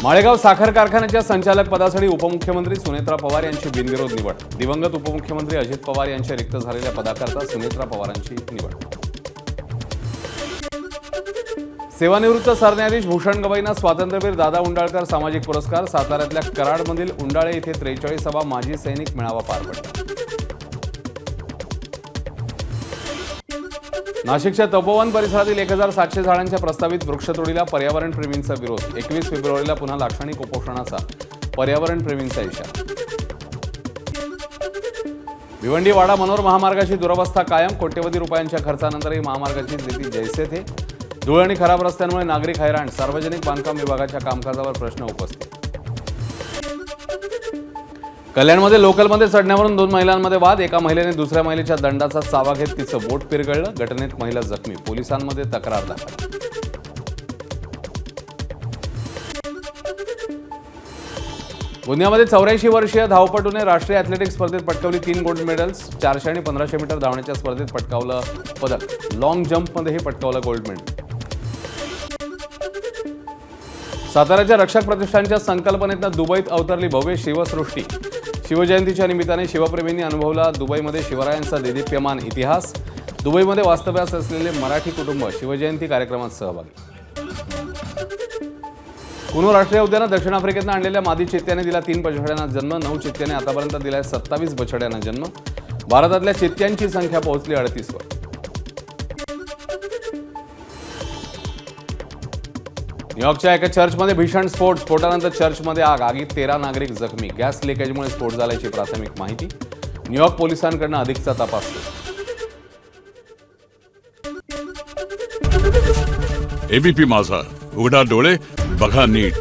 माळेगाव साखर कारखान्याच्या संचालक पदासाठी उपमुख्यमंत्री सुनेत्रा पवार यांची बिनविरोध निवड। दिवंगत उपमुख्यमंत्री अजित पवार यांच्या रिक्त झालेल्या पदाकरता सुनेत्रा पवारांची निवड। सेवानिवृत्त सरन्यायाधीश भूषण गवईंना स्वातंत्र्यवीर दादा उंडाळकर सामाजिक पुरस्कार। साताऱ्यातल्या कराडमधील उंडाळे येथे 43वा माजी सैनिक मेळावा पार पडला। नाशिकच्या तपोवन परिसरातील 1700 झाडांच्या प्रस्तावित वृक्षतोडीला पर्यावरण प्रेमींचा विरोध। 21 फेब्रुवारीला पुन्हा लाक्षणिक उपोषणाचा पर्यावरण प्रेमींचा इशारा। भिवंडी वाडा मनोर महामार्गाची दुरवस्था कायम। कोट्यवधी रुपयांच्या खर्चानंतरही महामार्गाची स्थिती जैसे थे। धूळ आणि खराब रस्त्यांमुळे नागरिक हैराण। सार्वजनिक बांधकाम विभागाच्या कामकाजावर प्रश्न उपस्थित। कल्याणमध्ये लोकलमध्ये चढण्यावरून 2 महिलांमध्ये वाद। एका महिलेने दुसऱ्या महिलेच्या दंडाचा चावा घेत तिचं बोट पिरगळलं। घटनेत महिला जखमी। पोलिसांमध्ये तक्रार दाखल। पुण्यामध्ये 84 वर्षीय धावपटूने राष्ट्रीय ॲथलेटिक्स स्पर्धेत पटकावली 3 गोल्ड मेडल्स। 400 आणि 1500 मीटर धावण्याच्या स्पर्धेत पटकावलं पदक। लॉंग जंपमध्येही पटकावलं गोल्ड मेडल। साताऱ्याच्या रक्षक प्रतिष्ठानच्या संकल्पनेतनं दुबईत अवतरली भव्य शिवसृष्टी। शिवजयंतीच्या निमित्ताने शिवप्रेमींनी अनुभवला दुबईमध्ये शिवरायांचा देदीप्यमान इतिहास। दुबईमध्ये वास्तव्यास असलेले मराठी कुटुंब शिवजयंती कार्यक्रमात सहभागी। कुनो राष्ट्रीय उद्यानात दक्षिण आफ्रिकेतनं आणलेल्या मादी चित्त्याने दिला 3 बछड्यांना जन्म। 9 चित्त्याने आतापर्यंत दिलाय 27 बछड्यांना जन्म। भारतातल्या चित्त्यांची संख्या पोहोचली 38 वर। न्यूयॉर्कच्या एका चर्चमध्ये भीषण स्फोट। स्फोटानंतर चर्चमध्ये आग। आगीत 13 नागरिक जखमी। गॅस लिकेजमुळे स्फोट झाल्याची प्राथमिक माहिती। न्यूयॉर्क पोलिसांकडून अधिकचा तपास सुरू। एबीपी माझा, उघडा डोळे बघा नीट।